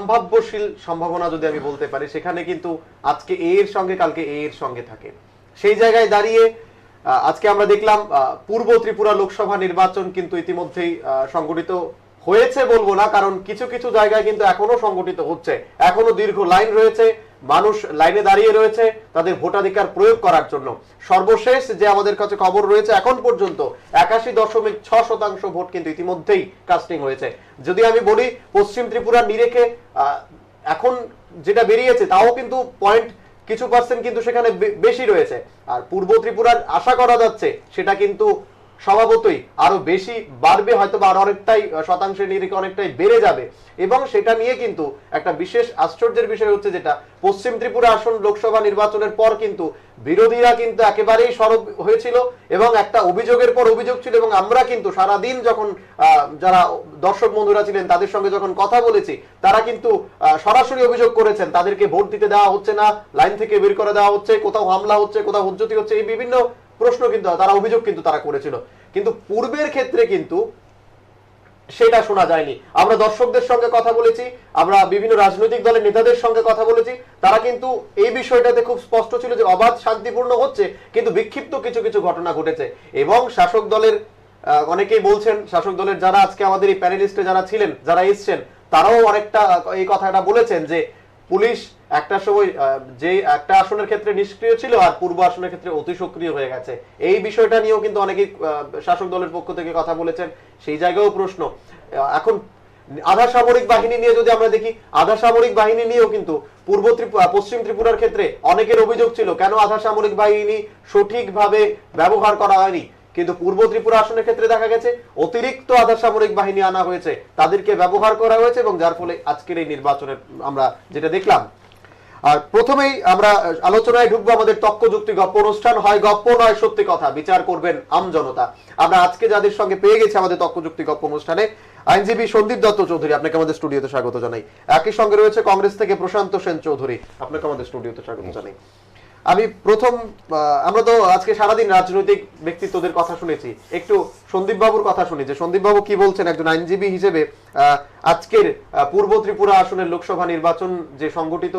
সম্ভাব্যশীল সম্ভাবনা যদি আমি বলতে পারি, সেখানে কিন্তু আজকে এ এর সঙ্গে কালকে এ এর সঙ্গে থাকে। সেই জায়গায় দাঁড়িয়ে আজকে আমরা দেখলাম পূর্ব ত্রিপুরা লোকসভা নির্বাচন কিন্তু ইতিমধ্যেই সংগঠিত হয়েছে বলবো না, কারণ কিছু কিছু জায়গায় কিন্তু এখনো সংগঠিত হচ্ছে, এখনো দীর্ঘ লাইন রয়েছে, মানুষ লাইনে দাঁড়িয়ে রয়েছে তাদের ভোটাধিকার প্রয়োগ করার জন্য। সর্বশেষ যে আমাদের কাছে খবর রয়েছে, এখন পর্যন্ত 81.6% ভোট কিন্তু ইতিমধ্যেই কাস্টিং হয়েছে। যদি আমি বলি পশ্চিম ত্রিপুরার নিরেখে এখন যেটা বেরিয়েছে তাও কিন্তু পয়েন্ট কিছু পার্সেন্ট কিন্তু সেখানে বেশি রয়েছে, আর পূর্ব ত্রিপুরার আশা করা যাচ্ছে সেটা কিন্তু স্বভাবতই আরো বেশি বাড়বে, হয়তো বা আরো অনেকটাই শতাংশের নিরিখে অনেকটাই বেড়ে যাবে। এবং সেটা নিয়ে কিন্তু একটা বিশেষ আশ্চর্যের বিষয় হচ্ছে যেটা, পশ্চিম ত্রিপুরা আসন লোকসভা নির্বাচনের পর কিন্তু বিরোধীরা কিন্তু একেবারেই সরব হয়েছিল এবং একটা অভিযোগের পর অভিযোগ ছিল, এবং আমরা কিন্তু সারাদিন যখন যারা দর্শক বন্ধুরা ছিলেন তাদের সঙ্গে যখন কথা বলেছি, তারা কিন্তু সরাসরি অভিযোগ করেছেন তাদেরকে ভোট দিতে দেওয়া হচ্ছে না, লাইন থেকে বের করে দেওয়া হচ্ছে, কোথাও হামলা হচ্ছে, কোথাও হুজ্জতি হচ্ছে, এই বিভিন্ন প্রশ্ন কিন্তু তারা অভিযোগ কিন্তু তারা করেছিল। কিন্তু পূর্বের ক্ষেত্রে কিন্তু সেটা শোনা যায়নি। আমরা দর্শকদের সঙ্গে কথা বলেছি, আমরা বিভিন্ন রাজনৈতিক দলের নেতাদের সঙ্গে কথা বলেছি, তারা কিন্তু এই বিষয়টাতে খুব স্পষ্ট ছিল যে অবাধ শান্তিপূর্ণ হচ্ছে, কিন্তু বিক্ষিপ্ত কিছু কিছু ঘটনা ঘটেছে। এবং শাসক দলের অনেকেই বলছেন, শাসক দলের যারা আজকে আমাদের এই প্যানেলিস্টে যারা ছিলেন, যারা এসছেন, তারাও অনেকটা এই কথাটা বলেছেন যে পুলিশ একটা সময় যে একটা আসনের ক্ষেত্রে নিষ্ক্রিয় ছিল আর পূর্ব আসনের ক্ষেত্রে অতি সক্রিয় হয়ে গেছে। এই বিষয়টা নিয়েও কিন্তু অনেকেই শাসক দলের পক্ষ থেকে কথা বলেছেন, সেই জায়গায়ও প্রশ্ন। এখন আধা সামরিক বাহিনী নিয়ে যদি আমরা দেখি, আধা সামরিক বাহিনী নিয়েও কিন্তু পশ্চিম ত্রিপুরার ক্ষেত্রে অনেকের অভিযোগ ছিল কেন আধা সামরিক বাহিনী সঠিকভাবে ব্যবহার করা হয়নি, কিন্তু পূর্ব ত্রিপুরা আসনের ক্ষেত্রে দেখা গেছে অতিরিক্ত আধা সামরিক বাহিনী আনা হয়েছে, তাদেরকে ব্যবহার করা হয়েছে, এবং যার ফলে আজকের এই নির্বাচনের আমরা যেটা দেখলাম। আর প্রথমেই আমরা আলোচনায় ঢুকবো আমাদের তক্ক যুক্তি গপ্প অনুষ্ঠান, হয় গপ্প নয় সত্যি কথা, বিচার করবেন আমজনতা। আমরা আজকে যাদের সঙ্গে পেয়ে গেছি আমাদের তক্ক যুক্তি গপ্প অনুষ্ঠানে, আইনজীবী সন্দীপ দত্ত চৌধুরী, আপনাকে আমাদের স্টুডিওতে স্বাগত জানাই। একই সঙ্গে রয়েছে কংগ্রেস থেকে প্রশান্ত সেন চৌধুরী, আপনাকে আমাদের স্টুডিওতে স্বাগত জানাই। আমি প্রথম, আমরা তো আজকে সারাদিন রাজনৈতিক ব্যক্তিত্বদের কথা শুনেছি, একটু সন্দীপ বাবুর কথা শুনি যে সন্দীপ বাবু কি বলছেন একজন আইনজীবী হিসেবে আজকের পূর্ব ত্রিপুরা আসনের লোকসভা নির্বাচন যে সংগঠিত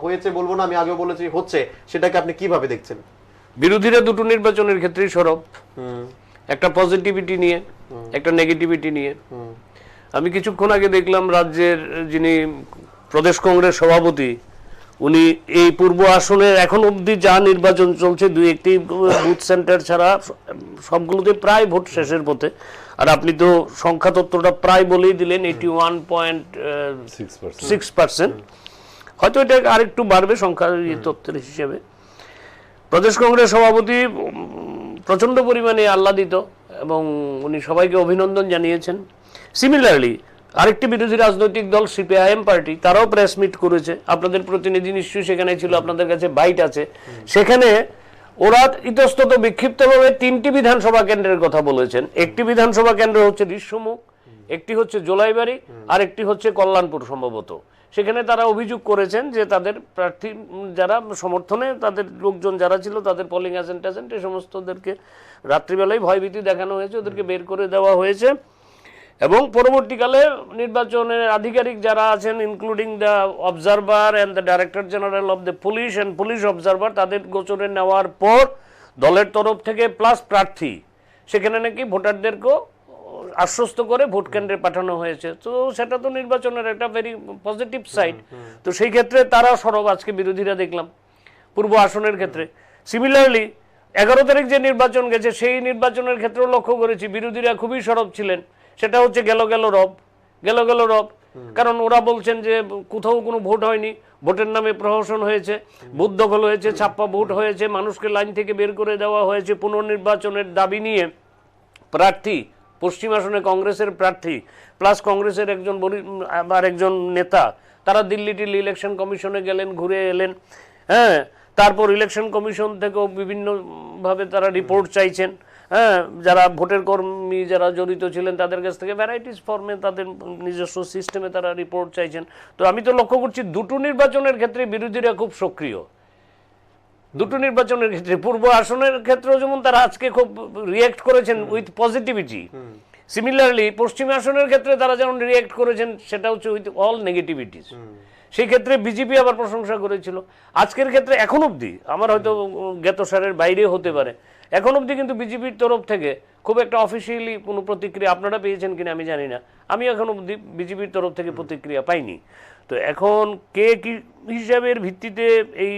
হয়েছে, বলবো না, আমি আগেও বলেছি হচ্ছে, সেটাকে আপনি কিভাবে দেখছেন? বিরোধীরা দুটো নির্বাচনের ক্ষেত্রেই সরব, একটা পজিটিভিটি নিয়ে, একটা নেগেটিভিটি নিয়ে। আমি কিছুক্ষণ আগে দেখলাম রাজ্যের যিনি প্রদেশ কংগ্রেস সভাপতি, উনি এই পূর্ব আসনের এখন অবধি যা নির্বাচন চলছে, দুই একটি বুথ সেন্টার ছাড়া সবগুলোতে প্রায় ভোট শেষের পথে। আর আপনি তো সংখ্যা তত্ত্বটা প্রায় বলেই দিলেন, 81.6%, হয়তো এটা আরেকটু বাড়বে সংখ্যা তত্ত্বের হিসেবে। প্রদেশ কংগ্রেস সভাপতি প্রচণ্ড পরিমাণে আহ্লাদিত এবং উনি সবাইকে অভিনন্দন জানিয়েছেন। সিমিলারলি আরেকটি বিরোধী রাজনৈতিক দল সিপিআইএম পার্টি, তারাও প্রেস মিট করেছে, আপনাদের প্রতিনিধি নিশ্চয়ই সেখানে ছিল, আপনাদের কাছে বাইট আছে। সেখানে ওরা ইতস্তত বিক্ষিপ্তভাবে 3টি বিধানসভা কেন্দ্রের কথা বলেছেন। একটি বিধানসভা কেন্দ্র হচ্ছে ঋষ্যমুখ, একটি হচ্ছে জোলাইবাড়ি, আর একটি হচ্ছে কল্যাণপুর সম্ভবত। সেখানে তারা অভিযোগ করেছেন যে তাদের প্রার্থী যারা সমর্থনে, তাদের লোকজন যারা ছিল, তাদের পোলিং এজেন্ট এই সমস্তদেরকে রাত্রিবেলায় ভয়ভীতি দেখানো হয়েছে, ওদেরকে বের করে দেওয়া হয়েছে। এবং পরবর্তীকালে নির্বাচনের আধিকারিক যারা আছেন, including the observer and the director general of the police and police observer, তাদের গোচরে নেওয়ার পর দলের তরফ থেকে প্লাস প্রার্থী সেখানে নাকি ভোটারদেরকেও আশ্বস্ত করে ভোট কেন্দ্রে পাঠানো হয়েছে। তো সেটা তো নির্বাচনের একটা ভেরি পজিটিভ সাইড। তো সেই ক্ষেত্রে তারা সরব আজকে বিরোধীরা দেখলাম পূর্ব আসনের ক্ষেত্রে। সিমিলারলি 11 তারিখ যে নির্বাচন গেছে, সেই নির্বাচনের ক্ষেত্রেও লক্ষ্য করেছি বিরোধীরা খুবই সরব ছিলেন। সেটা হচ্ছে গেল রব, কারণ ওরা বলছেন যে কোথাও কোনো ভোট হয়নি, ভোটের নামে প্রহসন হয়েছে, বুথ দখল হয়েছে, ছাপ্পা ভোট হয়েছে, মানুষকে লাইন থেকে বের করে দেওয়া হয়েছে। পুনর্নির্বাচনের দাবি নিয়ে প্রার্থী, পশ্চিম আসনে কংগ্রেসের প্রার্থী প্লাস কংগ্রেসের একজন নেতা, তারা দিল্লি ইলেকশন কমিশনে গেলেন, ঘুরে এলেন। হ্যাঁ, তারপর ইলেকশন কমিশন থেকেও বিভিন্নভাবে তারা রিপোর্ট চাইছেন। হ্যাঁ, যারা ভোটের কর্মী যারা জড়িত ছিলেন তাদের কাছ থেকে ভ্যারাইটিস ফর্মে তাদের নিজস্ব সিস্টেমে তারা রিপোর্ট চাইছেন। তো আমি তো লক্ষ্য করছি দুটো নির্বাচনের ক্ষেত্রে বিরোধীরা খুব সক্রিয়। দুটো নির্বাচনের ক্ষেত্রে, পূর্ব আসনের ক্ষেত্রেও যেমন তারা আজকে খুব রিয়্যাক্ট করেছেন উইথ পজিটিভিটি, সিমিলারলি পশ্চিম আসনের ক্ষেত্রে তারা যেমন রিয়েক্ট করেছেন সেটা হচ্ছে উইথ অল নেগেটিভিটিস, সেই ক্ষেত্রে বিজেপি আবার প্রশংসা করেছিল। আজকের ক্ষেত্রে এখন অবধি আমার হয়তো জ্ঞাতসারের বাইরে হতে পারে, এখন অবধি কিন্তু বিজেপির তরফ থেকে খুব একটা অফিসিয়ালি কোনো প্রতিক্রিয়া আপনারা পেয়েছেন কিনা আমি জানি না, আমি এখন অবধি বিজেপির তরফ থেকে প্রতিক্রিয়া পাইনি। তো এখন কে কি হিসাবের ভিত্তিতে এই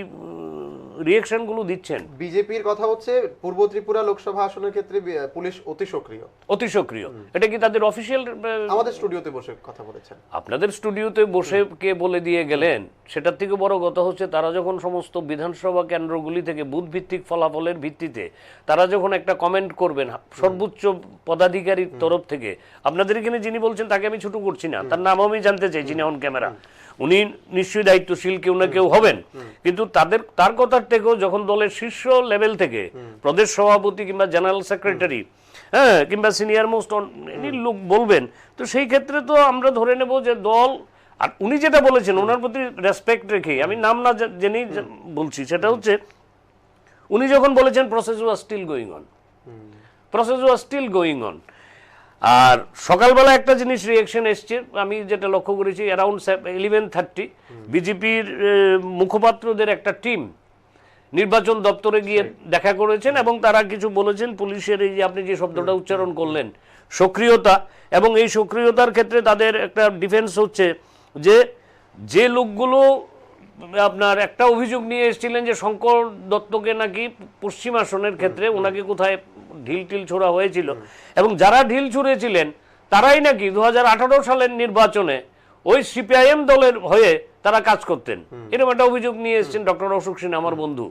রিয়েকশনগুলো দিচ্ছেন? বিজেপির কথা হচ্ছে পূর্ব ত্রিপুরা লোকসভা আসনের ক্ষেত্রে পুলিশ অতি সক্রিয়। অতি সক্রিয়, এটা কি তাদের অফিসিয়াল? আমাদের স্টুডিওতে বসে কথা বলেছেন। আপনাদের স্টুডিওতে বসে কে বলে দিয়ে গেলেন? সেটার থেকে বড় কথা হচ্ছে তারা যখন সমস্ত বিধানসভা কেন্দ্রগুলি থেকে বুথ ভিত্তিক ফলাফলের ভিত্তিতে তারা যখন একটা কমেন্ট করবেন সর্বোচ্চ পদাধিকারীর তরফ থেকে, আপনাদের এখানে যিনি বলছেন তাকে আমি ছোট করছি না, তার নাম আমি জানতে চাই, যিনি অন ক্যামেরা, উনি নিশ্চয়ই দায়িত্বশীল কেউ না কেউ হবেন, কিন্তু তার কথার থেকেও যখন দলের শীর্ষ লেভেল থেকে প্রদেশ সভাপতি কিংবা জেনারেল সেক্রেটারি, হ্যাঁ, কিংবা সিনিয়র মোস্ট লোক বলবেন, তো সেই ক্ষেত্রে তো আমরা ধরে নেব যে দল, আর উনি যেটা বলেছেন ওনার প্রতি রেসপেক্ট রেখে আমি নাম না জেনেই বলছি, সেটা হচ্ছে উনি যখন বলেছেন process was still going on, process was still going on. আর সকালবেলা একটা জিনিস রিয়েকশন এসছে, আমি যেটা লক্ষ্য করেছি, অ্যারাউন্ড 11:30 বিজেপির মুখপাত্রদের একটা টিম নির্বাচন দপ্তরে গিয়ে দেখা করেছেন এবং তারা কিছু বলেছেন পুলিশের এই যে আপনি যে শব্দটা উচ্চারণ করলেন সক্রিয়তা, এবং এই সক্রিয়তার ক্ষেত্রে তাদের একটা ডিফেন্স হচ্ছে যে লোকগুলো আপনার একটা অভিযোগ নিয়ে এসেছিলেন যে শঙ্কর দত্তকে নাকি পশ্চিম আসনের ক্ষেত্রে ওনাকে কোথায় ঢিল টিল ছোড়া হয়েছিল, এবং যারা ঢিল ছুঁড়েছিলেন তারাই নাকি 2018 সালের নির্বাচনে ওই সিপিআইএম দলের হয়ে তারা কাজ করতেন, এরকম একটা অভিযোগ নিয়ে এসেছেন ডক্টর অশোক সিনহা, আমার বন্ধু।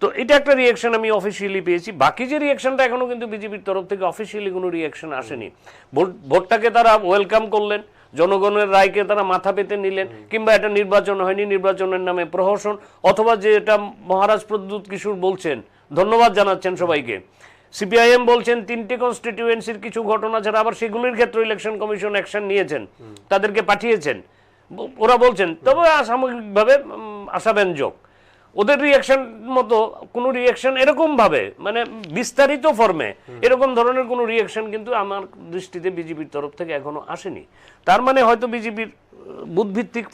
তো এটা একটা রিয়েকশন আমি অফিসিয়ালি পেয়েছি। বাকি যে রিয়েকশনটা এখনো কিন্তু বিজেপির তরফ থেকে অফিসিয়ালি কোনো রিয়েকশন আসেনি। ভোটটাকে তারা ওয়েলকাম করলেন, জনগণের রায়কে তারা মাথা পেতে নিলেন, কিংবা এটা নির্বাচন হয়নি, নির্বাচনের নামে প্রহসন, অথবা যে এটা মহারাজ প্রদ্যুৎ কিশোর বলছেন, ধন্যবাদ জানাচ্ছেন সবাইকে। সিপিআইএম বলছেন 3টে কনস্টিটিউয়েন্সির কিছু ঘটনা ছাড়া আবার সেগুলির ক্ষেত্রে ইলেকশন কমিশন অ্যাকশন নিয়েছেন, তাদেরকে পাঠিয়েছেন, ওরা বলছেন, তবে সামগ্রিকভাবে আশাব্যঞ্জক। ওদের রিয়াকশন মতো কোনো রিয়াকশন এরকম ভাবে মানে বিস্তারিত ফর্মে এরকম ধরনের কোনো রিয়াকশন কিন্তু আমার দৃষ্টিতে বিজেপির তরফ থেকে এখনো আসেনি। তার মানে হয়তো বিজেপির বুথভিত্তিক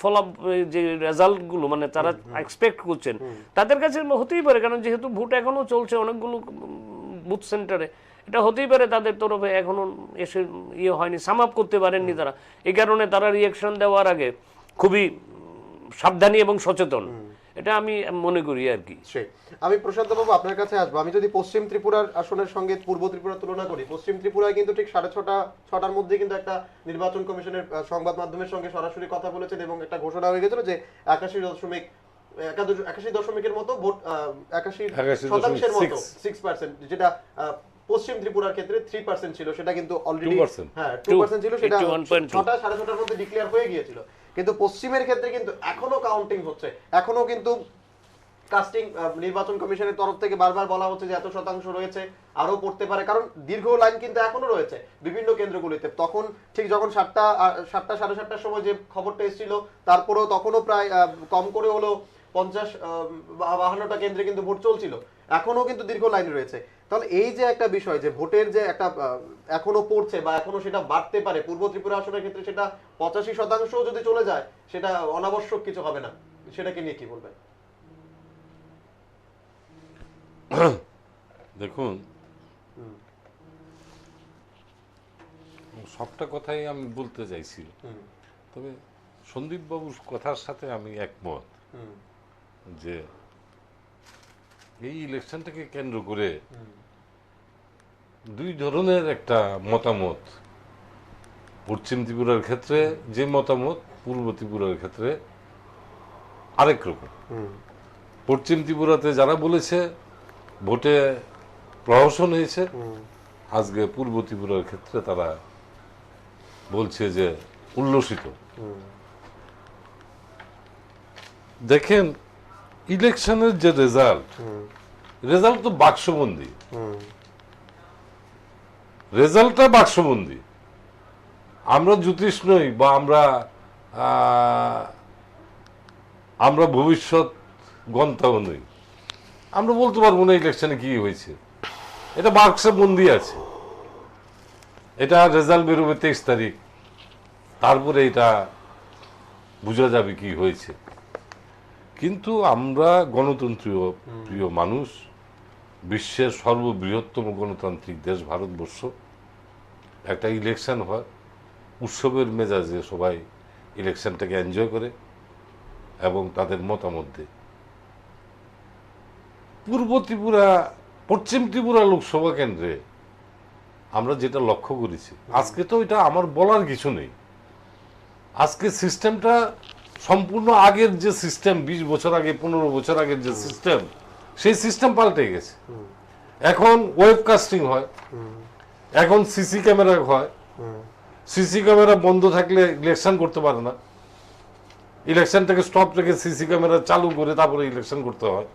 যে রেজাল্টগুলো মানে তারা এক্সপেক্ট করছেন তাদের কাছে হতেই পারে, কারণ যেহেতু ভোট এখনো চলছে অনেকগুলো বুথ সেন্টারে, এটা হতেই পারে তাদের তরফে এখনো এসে হয়নি, সাম আপ করতে পারেননি তারা, এই কারণে তারা রিয়াকশন দেওয়ার আগে খুবই সাবধানী এবং সচেতন, এটা আমি মনে করি আর কি। আমি প্রশান্ত বাবু আপনার কাছে আসবো। আমি যদি পশ্চিম ত্রিপুরার আসনের সঙ্গে পূর্ব ত্রিপুরা তুলনা করি, পশ্চিম ত্রিপুরায় কিন্তু ঠিক 6:30-6টার মধ্যে কিন্তু একটা নির্বাচন কমিশনের সংবাদ মাধ্যমের সঙ্গে সরাসরি কথা বলেছেন এবং একটা ঘোষণা হয়ে গেছিল যে 81.1 মতো ভোট, 81% মতো 6%, যেটা পশ্চিম ত্রিপুরার ক্ষেত্রে 3% ছিল, সেটা কিন্তু অলরেডি 2% ছিল, সেটা 6:30-6টার মধ্যে ডিক্লেয়ার হয়ে গিয়েছিল। কিন্তু পশ্চিমের ক্ষেত্রে কিন্তু এখনো কাউন্টিং হচ্ছে, এখনো কিন্তু কাস্টিং নির্বাচন কমিশনের তরফ থেকে বারবার বলা হচ্ছে যে এত শতাংশ রয়েছে, আরো পড়তে পারে, কারণ দীর্ঘ লাইন কিন্তু এখনো রয়েছে বিভিন্ন কেন্দ্রগুলিতে। তখন ঠিক যখন 7:30-7:30টার সময় যে খবরটা এসেছিল, তারপরেও তখনও প্রায় কম করে হলো 50-52টা কেন্দ্রে কিন্তু ভোট চলছিল, এখনো কিন্তু দীর্ঘ লাইন রয়েছে। তাহলে এই যে একটা বিষয় যে ভোটের যে একটা এখনো পড়ছে বা এখনো সেটা বাড়তে পারে, পূর্ব ত্রিপুরা আসনের ক্ষেত্রে সেটা 85% যদি চলে যায়, সেটা অনাবশ্যক কিছু হবে না, সেটাকে নিয়ে কি বলবেন? দেখুন, সবটা কথাই আমি বলতে চাইছি, তবে সন্দীপ বাবুর কথার সাথে আমি একমত যে এই ইলেকশনটাকে কেন্দ্র করে দুই ধরনের একটা মতামত, পশ্চিম ত্রিপুরার ক্ষেত্রে যে মতামত, পূর্ব ত্রিপুরার ক্ষেত্রে আরেক রকম। পশ্চিম ত্রিপুরাতে যারা বলেছে ভোটে প্রহসন হয়েছে, আজকে পূর্ব ত্রিপুরার ক্ষেত্রে তারা বলছে যে উল্লসিত। দেখেন, ইলেকশনের যে রেজাল্ট তো বাক্সবন্দি, রেজাল্টটা বাক্সবন্দি। আমরা জ্যোতিষ নই বা আমরা ভবিষ্যৎ গন্তাও নই, আমরা বলতে পারবো না ইলেকশনে কি হয়েছে, এটা বাক্সে বন্দি আছে। এটা রেজাল্ট বেরোবে 23 তারিখ, তারপরে এটা বোঝা যাবে কি হয়েছে। কিন্তু আমরা গণতন্ত্রীয় প্রিয় মানুষ, বিশ্বের সর্ববৃহত্তম গণতান্ত্রিক দেশ ভারতবর্ষ, একটা ইলেকশন হয়, উৎসবের মেজাজে সবাই ইলেকশনটাকে এনজয় করে এবং তাদের মতামত দেয়। পূর্ব ত্রিপুরা, পশ্চিম ত্রিপুরা লোকসভা কেন্দ্রে আমরা যেটা লক্ষ্য করেছি, আজকে তো এটা আমার বলার কিছু নেই, আজকে সিস্টেমটা সম্পূর্ণ আগের যে সিস্টেম, 20 বছর আগে 15 বছর আগের যে সিস্টেম, সেই সিস্টেম পাল্টে গেছে। এখন ওয়েবকাস্টিং হয়, এখন সিসি ক্যামেরা হয়, সিসি ক্যামেরা বন্ধ থাকলে ইলেকশন করতে পারে না, ইলেকশনটাকে স্টপ রেখে সিসি ক্যামেরা চালু করে তারপরে ইলেকশন করতে হয়।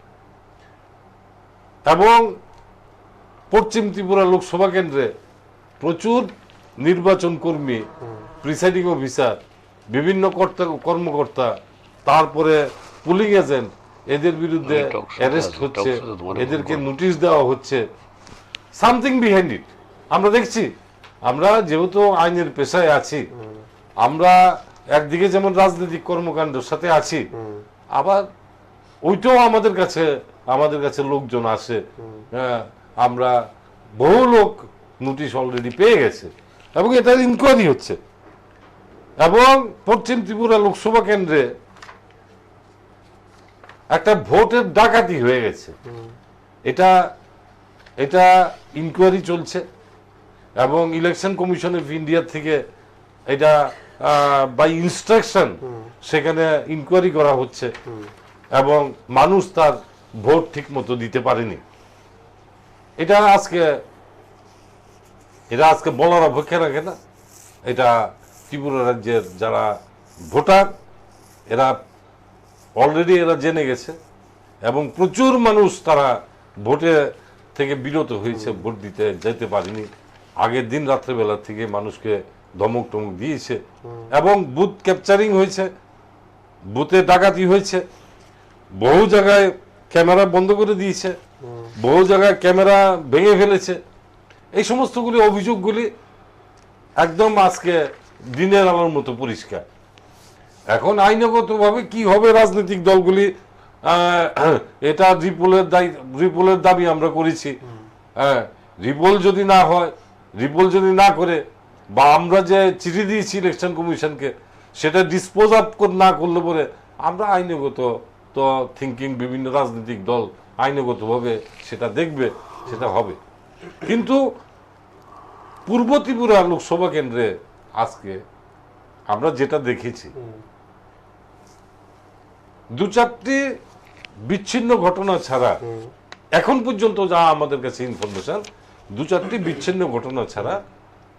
এবং পশ্চিম ত্রিপুরা লোকসভা কেন্দ্রে প্রচুর নির্বাচন কর্মী, প্রিসাইডিং অফিসার, বিভিন্ন কর্মকর্তা, তারপরে পুলিং এজেন্ট, এদের বিরুদ্ধে অ্যারেস্ট হচ্ছে, এদেরকে নোটিশ দেওয়া হচ্ছে। সামথিং বিহাইন্ড ইট আমরা দেখছি। আমরা যেহেতু আইনের পেশায় আছি, আমরা একদিকে যেমন রাজনৈতিক কর্মকাণ্ডের সাথে আছি, আবার ওইটাও আমাদের কাছে লোকজন আসে। হ্যাঁ, আমরা বহু লোক নোটিশ অলরেডি পেয়ে গেছে এবং এটার ইনকোয়ারি হচ্ছে। এবং পশ্চিম ত্রিপুরা লোকসভা কেন্দ্রে একটা ভোটের ডাকাতি হয়ে গেছে, এটা ইনকোয়ারি চলছে এবং ইলেকশন কমিশন অফ ইন্ডিয়া থেকে এটা বাই ইনস্ট্রাকশন সেখানে ইনকোয়ারি করা হচ্ছে এবং মানুষ তার ভোট ঠিক মতো দিতে পারেনি। এটা আজকে বলার অপেক্ষা রাখে না। এটা ত্রিপুরা রাজ্যের যারা ভোটার, এরা অলরেডি জেনে গেছে এবং প্রচুর মানুষ তারা ভোটে থেকে বিরত হয়েছে, ভোট দিতে যেতে পারেনি। আগের দিন রাত্রেবেলা থেকে মানুষকে ধমক টমক দিয়েছে এবং বুথ ক্যাপচারিং হয়েছে, বুথে ডাকাতি হয়েছে, বহু জায়গায় ক্যামেরা বন্ধ করে দিয়েছে, বহু জায়গায় ক্যামেরা ভেঙে ফেলেছে। এই সমস্তগুলি অভিযোগগুলি একদম আজকে দিনের আলোর মতো পরিষ্কার। এখন আইনগতভাবে কি হবে, রাজনৈতিক দলগুলি এটা রিপোলের দাবি আমরা করেছি। রিপোল যদি না হয়, রিপোল যদি না করে, বা আমরা যে চিঠি দিয়েছি ইলেকশন কমিশনকে সেটা ডিসপোজ আপ না করলে পরে আমরা আইনগত তো থিঙ্কিং, বিভিন্ন রাজনৈতিক দল আইনগতভাবে সেটা দেখবে, সেটা হবে। কিন্তু পূর্ব ত্রিপুরা লোকসভা কেন্দ্রে আজকে আমরা যেটা দেখেছি, 2-4টি বিচ্ছিন্ন ঘটনা ছাড়া এখন পর্যন্ত যা আমাদের কাছে ইনফরমেশন, 2-4টি বিচ্ছিন্ন ঘটনা ছাড়া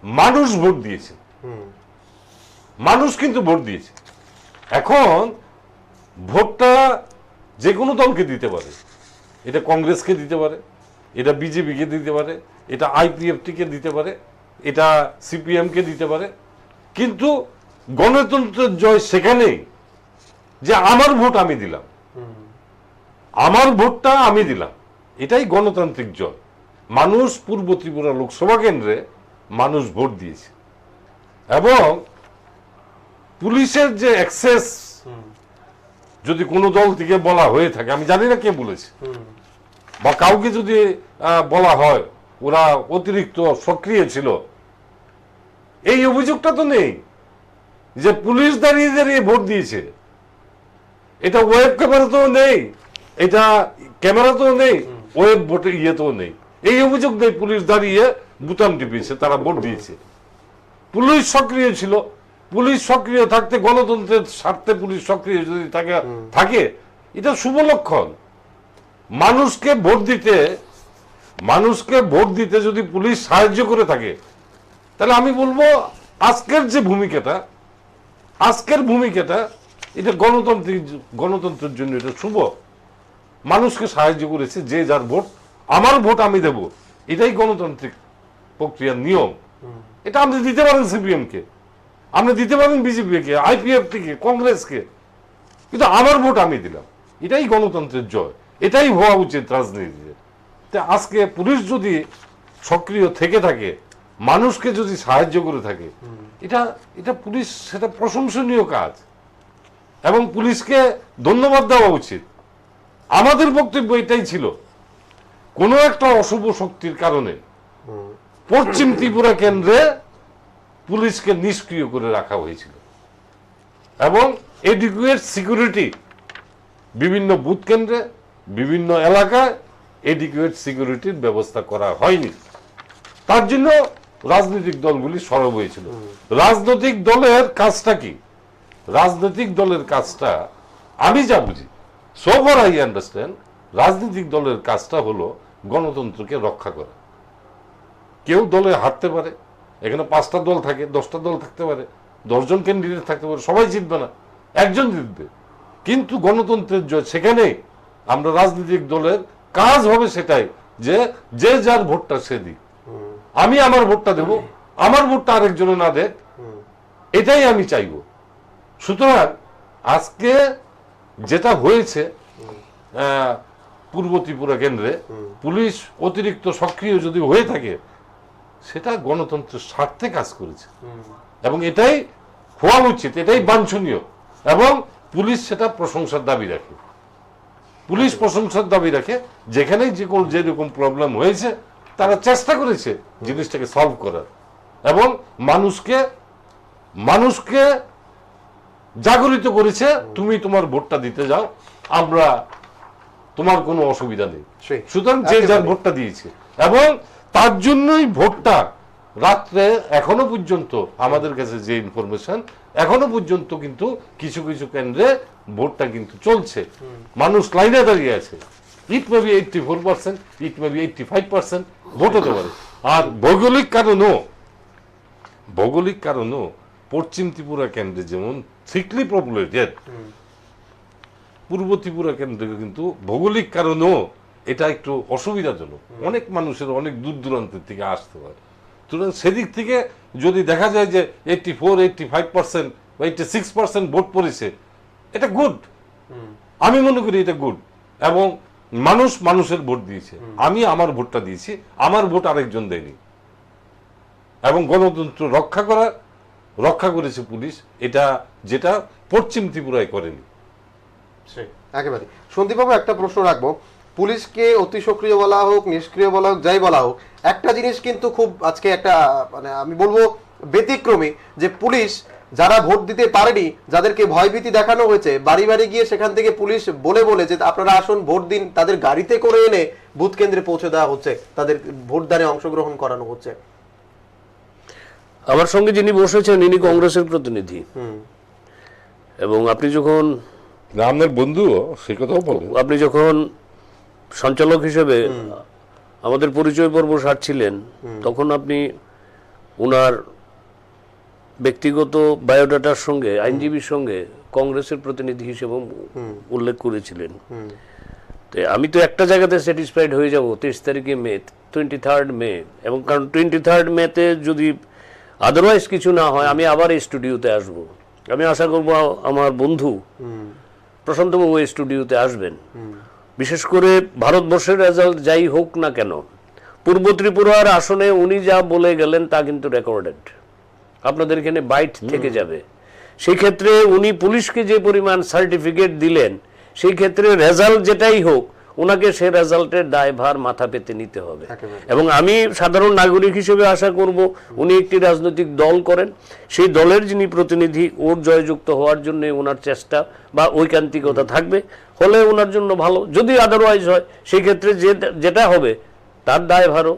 মানুষ ভোট দিয়েছে, মানুষ কিন্তু ভোট দিয়েছে। এখন ভোটটা যে কোনো দলকে দিতে পারে, এটা কংগ্রেসকে দিতে পারে, এটা বিজেপিকে দিতে পারে, এটা আইপিএফটিকে দিতে পারে, এটা সিপিএমকে দিতে পারে। কিন্তু গণতন্ত্রের জয় সেখানেই যে আমার ভোট আমি দিলাম, আমার ভোটটা আমি দিলাম, এটাই গণতান্ত্রিক জয়। মানুষ পূর্ব ত্রিপুরা লোকসভা কেন্দ্রে মানুষ ভোট দিয়েছে এবং পুলিশের যে অ্যাক্সেস যদি কোনো দল থেকে বলা হয়ে থাকে, আমি জানি না কে বলেছে, বা কাউকে যদি বলা হয় ওরা অতিরিক্ত সক্রিয় ছিল, এই অভিযোগটা তো নেই যে পুলিশ দাঁড়িয়ে দাঁড়িয়ে ভোট দিয়েছে। এটা ওয়েব ক্যামেরাতেও নেই, এটা ক্যামেরাতেও নেই, ওয়েব ভোটে ইয়েতেও নেই, এই অভিযোগ নেই। পুলিশ দাঁড়িয়ে বুতাম টিপিয়েছে, তারা ভোট দিয়েছে। পুলিশ সক্রিয় ছিল, পুলিশ সক্রিয় থাকতে, গণতন্ত্রের স্বার্থে পুলিশ সক্রিয় যদি থাকে এটা শুভ লক্ষণ। মানুষকে ভোট দিতে যদি পুলিশ সাহায্য করে থাকে, তাহলে আমি বলবো আজকের ভূমিকাটা এটা গণতন্ত্রের জন্য এটা শুভ। মানুষকে সাহায্য করেছে, যে যার ভোট, আমার ভোট আমি দেব, এটাই গণতান্ত্রিক প্রক্রিয়ার নিয়ম। এটা আপনি দিতে পারেন সিপিএম কে, আপনি দিতে পারেন বিজেপি কে, আইপিএফটি কে, কংগ্রেসকে, কিন্তু আমার ভোট আমি দিলাম, এটাই গণতন্ত্রের জয়, এটাই হওয়া উচিত রাজনীতিতে। আজকে পুলিশ যদি সক্রিয় থেকে থাকে, মানুষকে যদি সাহায্য করে থাকে, এটা এটা পুলিশ সেটা প্রশংসনীয় কাজ এবং পুলিশকে ধন্যবাদ দেওয়া উচিত। আমাদের বক্তব্য এটাই ছিল, কোনো একটা অশুভ শক্তির কারণে পশ্চিম ত্রিপুরা কেন্দ্রে পুলিশকে নিষ্ক্রিয় করে রাখা হয়েছিল এবং এডিকুয়েট সিকিউরিটি বিভিন্ন বুথ কেন্দ্রে বিভিন্ন এলাকায় এডিকুয়েট সিকিউরিটির ব্যবস্থা করা হয়নি। তার জন্য রাজনৈতিক দলগুলি সরব হয়েছিল। রাজনৈতিক দলের কাজটা কি? রাজনৈতিক দলের কাজটা আমি যা বুঝি, সো ফার আই আন্ডারস্ট্যান্ড, রাজনৈতিক দলের কাজটা হলো গণতন্ত্রকে রক্ষা করা। কেউ দলে হারতে পারে, এখানে 5টা দল থাকে, 10টা দল থাকতে পারে, 10 জন ক্যান্ডিডেট থাকতে পারে, সবাই জিতবে না, একজন জিতবে। কিন্তু গণতন্ত্রের জয় সেখানে। আমরা রাজনৈতিক দলের কাজ হবে সেটাই যে যে যার ভোটটা সে দিক, আমি আমার ভোটটা দেব, আমার ভোটটা আরেকজনে না দেখ, এটাই আমি চাইব। সুতরাং আজকে যেটা হয়েছে পূর্ব ত্রিপুরা কেন্দ্রে, পুলিশ অতিরিক্ত সক্রিয় যদি হয়ে থাকে, সেটা গণতন্ত্রের স্বার্থে কাজ করেছে এবং এটাই হওয়া উচিত, এটাই বাঞ্ছনীয় এবং পুলিশ সেটা প্রশংসার দাবি রাখে। পুলিশ প্রশংসার দাবি রাখে, যেখানেই যেরকম প্রবলেম হয়েছে তারা চেষ্টা করেছে জিনিসটাকে সলভ করার এবং মানুষকে জাগরিত করেছে, তুমি তোমার ভোটটা দিতে যাও, আমরা তোমার কোনো অসুবিধা নেই। সুতরাং যে যার ভোটটা দিয়েছে এবং তার জন্যই ভোটটা রাত্রে এখনো পর্যন্ত আমাদের কাছে যে ইনফরমেশন, এখনো পর্যন্ত কিন্তু কিছু কিছু কেন্দ্রে ভোটটা কিন্তু চলছে, মানুষ লাইনে দাঁড়িয়ে আছে। It may be 84%, it may be 85% vote হতে পারে। আর ভৌগোলিক কারণও পশ্চিম ত্রিপুরা কেন্দ্রে যেমন থিকলি পপুলেটেড, পূর্ব ত্রিপুরা কেন্দ্রে কিন্তু ভৌগোলিক কারণেও এটা একটু অসুবিধাজনক, অনেক মানুষের অনেক দূর দূরান্তের থেকে আসতে হয়। সুতরাং সেদিক থেকে যদি দেখা যায় যে 84-85% বা 86% ভোট পড়েছে, এটা গুড, আমি মনে করি এটা গুড এবং মানুষের ভোট দিয়েছে, আমি আমার ভোটটা দিয়েছি, আমার ভোট আরেকজন দেয়নি এবং গণতন্ত্র রক্ষা করেছে পুলিশ, এটা যেটা পশ্চিম ত্রিপুরায় করেনি। একেবারে সন্দীপবাবু, একটা প্রশ্ন রাখবো, পুলিশকে অতি সক্রিয় বলা হোক, নিষ্ক্রিয় বলা হোক, যাই বলা হোক, একটা জিনিস কিন্তু খুব আজকে একটা মানে আমি বলবো ব্যতিক্রমী, যে পুলিশ যারা ভোট দিতে পারেনি, যাদেরকে ভয়ভীতি দেখানো হয়েছে, বাড়ি বাড়ি গিয়ে সেখান থেকে পুলিশ বলে যে আপনারা আসুন ভোট দিন, তাদের গাড়িতে করে এনে বুথ কেন্দ্রে পৌঁছে দেওয়া হচ্ছে, তাদের ভোটদানে অংশগ্রহণ করানো হচ্ছে। আমার সঙ্গে যিনি বসেছেন ইনি কংগ্রেসের প্রতিনিধি এবং আপনি যখন আপনার বন্ধু সে কথাও বলেন, আপনি যখন সঞ্চালক হিসেবে আমাদের পরিচয় পর্ব সারছিলেন, তখন আপনি ওনার ব্যক্তিগত বায়োডাটার সঙ্গে আইনজীবীর সঙ্গে কংগ্রেসের প্রতিনিধি হিসেবে উল্লেখ করেছিলেন। তো আমি তো একটা জায়গাতে স্যাটিসফাইড হয়ে যাব 23 তারিখে মে, 23rd মে, এবং কারণ 23rd মেতে যদি আদারওয়াইজ কিছু না হয় আমি আবার এই স্টুডিওতে আসব। আমি আশা করব আমার বন্ধু প্রশান্তবাবু এই স্টুডিওতে আসবেন। বিশেষ করে ভারতবর্ষের রেজাল্ট যাই হোক না কেন, পূর্ব ত্রিপুরার আসনে উনি যা বলে গেলেন তা কিন্তু রেকর্ডেড, আপনাদের এখানে বাইট থেকে যাবে। সেই ক্ষেত্রে উনি পুলিশকে যে পরিমাণ সার্টিফিকেট দিলেন, সেই ক্ষেত্রে রেজাল্ট যেটাই হোক ওনাকে সে রেজাল্টের দায়ভার মাথা পেতে নিতে হবে। এবং আমি সাধারণ নাগরিক হিসেবে আশা করব উনি একটি রাজনৈতিক দল করেন, সেই দলের যিনি প্রতিনিধি, ওর জয়যুক্ত হওয়ার জন্য ওনার চেষ্টা বা ঐকান্তিকতা থাকবে, হলে ওনার জন্য ভালো। যদি আদারওয়াইজ হয়, সেই ক্ষেত্রে যেটা হবে তার দায়ভারও